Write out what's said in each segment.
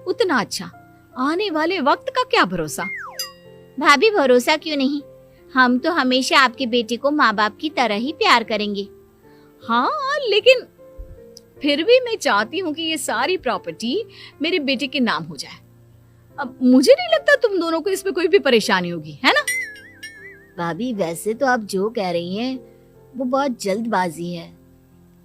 उतना अच्छा। आने वाले वक्त का क्या भरोसा। भाभी भरोसा क्यों नहीं, हम तो हमेशा आपके बेटे को माँ बाप की तरह ही प्यार करेंगे। हाँ, लेकिन फिर भी मैं चाहती हूँ कि ये सारी प्रॉपर्टी मेरे बेटे के नाम हो जाए। अब मुझे नहीं लगता तुम दोनों को इसमें कोई भी परेशानी होगी, है ना? भाभी वैसे तो आप जो कह रही हैं वो बहुत जल्दबाजी है,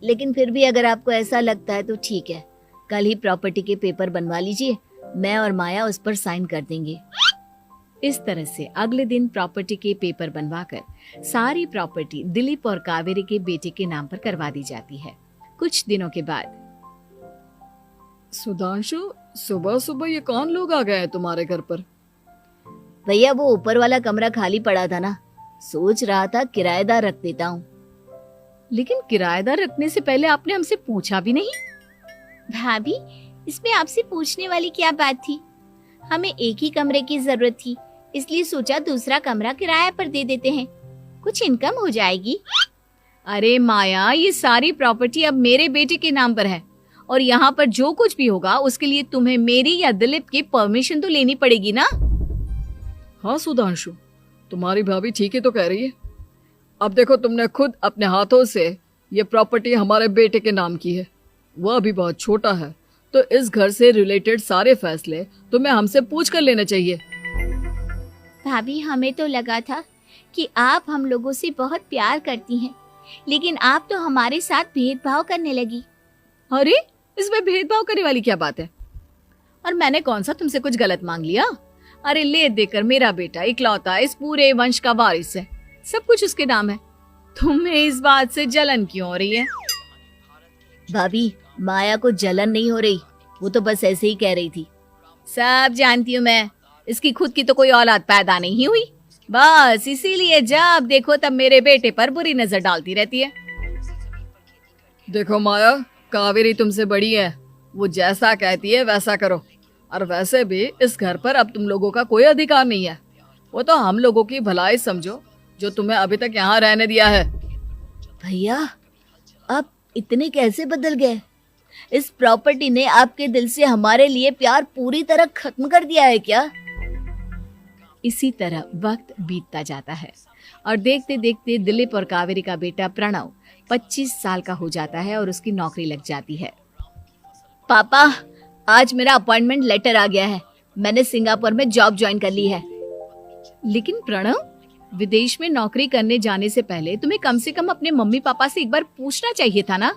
लेकिन फिर भी अगर आपको ऐसा लगता है तो ठीक है, कल ही प्रॉपर्टी के पेपर बनवा लीजिए, मैं और माया उस पर साइन कर देंगे। इस तरह से अगले दिन प्रॉपर्टी के पेपर बनवाकर सारी प्रॉपर्टी दिलीप और कावेरी के बेटे के नाम पर करवा दी जाती है। कुछ दिनों के बाद, सुधांशु, सुबह सुबह ये कौन लोग आ गए हैं तुम्हारे घर पर? भैया वो ऊपर वाला कमरा खाली पड़ा था ना, सोच रहा था किराएदार रख देता हूँ। लेकिन किराएदार रखने से पहले आपने हमसे पूछा भी नहीं। भाभी इसमें आपसे पूछने वाली क्या बात थी, हमें एक ही कमरे की जरूरत थी, इसलिए सोचा दूसरा कमरा किराए पर दे देते हैं, कुछ इनकम हो जाएगी। अरे माया, ये सारी प्रॉपर्टी अब मेरे बेटे के नाम पर है और यहाँ पर जो कुछ भी होगा उसके लिए तुम्हें मेरी या दिलीप की परमिशन तो लेनी पड़ेगी ना। हाँ सुधांशु, तुम्हारी भाभी ठीक ही तो कह रही है। अब देखो, तुमने खुद अपने हाथों से ये प्रॉपर्टी हमारे बेटे के नाम की है, वह अभी बहुत छोटा है, तो इस घर से रिलेटेड सारे फैसले तुम्हें हमसे पूछ कर लेने चाहिए। भाभी हमें तो लगा था कि आप हम लोगों से बहुत प्यार करती हैं, लेकिन आप तो हमारे साथ भेदभाव करने लगी। अरे इसमें भेदभाव करने वाली क्या बात है? और मैंने कौन सा तुमसे कुछ गलत मांग लिया? अरे ले देकर मेरा बेटा इकलौता इस पूरे वंश का वारिस है, सब कुछ उसके नाम है। तुम्हें इस बात से जलन क्यों हो रही है? भाभी माया को जलन नहीं हो रही, वो तो बस ऐसे ही कह रही थी। सब जानती हूँ मैं, इसकी खुद की तो कोई औलाद पैदा नहीं हुई, बस इसीलिए जब देखो तब मेरे बेटे पर बुरी नजर डालती रहती है। देखो माया, कावेरी तुमसे बड़ी है, वो जैसा कहती है वैसा करो। और वैसे भी इस घर पर अब तुम लोगों का कोई अधिकार नहीं है, वो तो हम लोगों की भलाई समझो जो तुम्हें अभी तक यहाँ रहने दिया है। भैया आप इतने कैसे बदल गए? इस प्रॉपर्टी ने आपके दिल से हमारे लिए प्यार पूरी तरह खत्म कर दिया है क्या? इसी तरह वक्त बीतता जाता है और देखते देखते दिलीप और कावेरी का बेटा प्रणव 25 साल का हो जाता है और उसकी नौकरी लग जाती है। पापा आज मेरा अपॉइंटमेंट लेटर आ गया है, मैंने सिंगापुर में जॉब ज्वाइन कर ली है। लेकिन प्रणव, विदेश में नौकरी करने जाने से पहले तुम्हें कम से कम अपने मम्मी पापा से एक बार पूछना चाहिए था ना।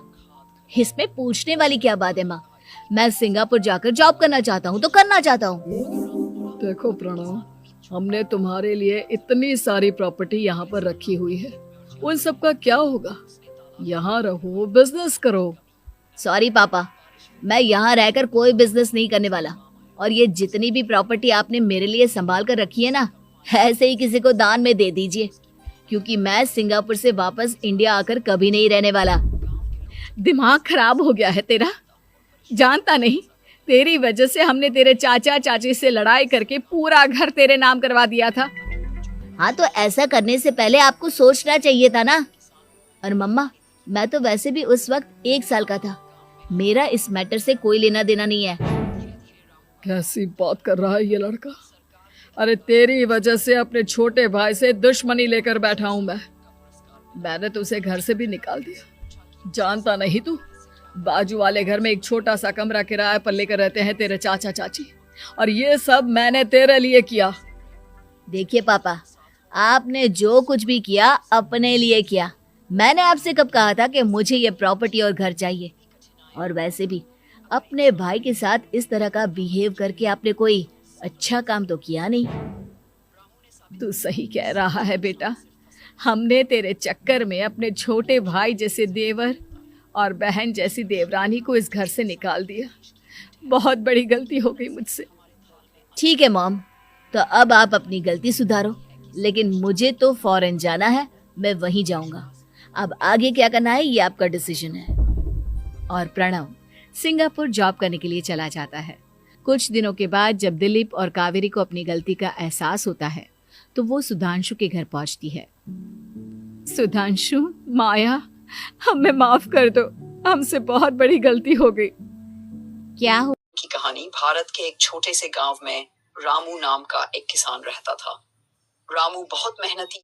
इसमें पूछने वाली क्या बात है माँ, मैं सिंगापुर जाकर जॉब करना चाहता हूँ तो करना चाहता हूँ। देखो प्रणव, हमने तुम्हारे लिए इतनी सारी प्रॉपर्टी यहाँ पर रखी हुई है, उन सब का क्या होगा? यहाँ रहो, बिजनेस करो। सॉरी पापा, मैं यहाँ रहकर कोई बिजनेस नहीं करने वाला, और ये जितनी भी प्रॉपर्टी आपने मेरे लिए संभाल कर रखी है ना, ऐसे ही किसी को दान में दे दीजिए, क्योंकि मैं सिंगापुर से वापस इंडिया आकर कभी नहीं रहने वाला। दिमाग खराब हो गया है तेरा, जानता नहीं तेरी वजह से हमने तेरे चाचा चाची से लड़ाई करके पूरा घर तेरे नाम करवा दिया था। हाँ तो ऐसा करने से पहले आपको सोचना चाहिए था ना। और मम्मा, मैं तो वैसे भी उस वक्त 1 साल का था, मेरा इस मैटर से कोई लेना देना नहीं है। कैसी बात कर रहा है ये लड़का? अरे तेरी वजह से अपने छोटे भाई से दुश्मनी लेकर बैठा हूं मैंने तो उसे घर से भी निकाल दिया। जानता नहीं तू, बाजू वाले घर में एक छोटा सा कमरा किराए पर लेकर रहते हैं तेरे चाचा चाची, और ये सब मैंने तेरे लिए किया। देखिए पापा, आपने जो कुछ भी किया अपने लिए किया, मैंने आपसे कब कहा था कि मुझे ये प्रॉपर्टी और घर चाहिए? और वैसे भी अपने भाई के साथ इस तरह का बिहेव करके आपने कोई अच्छा काम तो किया नहीं। तू सही कह रहा है बेटा, हमने तेरे चक्कर में अपने छोटे भाई जैसे देवर और बहन जैसी देवरानी को इस घर से निकाल दिया। बहुत बड़ी गलती हो गई मुझसे। ठीक है मॉम, तो अब आप अपनी गलती सुधारो, लेकिन मुझे तो फॉरेन जाना है, मैं वहीं जाऊंगा। अब आगे क्या करना है ये आपका डिसीजन है। और प्रणव सिंगापुर जॉब करने के लिए चला जाता है। कुछ दिनों के बाद जब दिलीप और कावेरी को अपनी गलती का एहसास होता है तो वो सुधांशु के घर पहुंचती है। सुधांशु, माया, हमें माफ कर दो, हमसे बहुत बड़ी गलती हो गई। क्या हो? की कहानी भारत के एक छोटे से गांव में रामू नाम का एक किसान रहता था। रामू बहुत मेहनती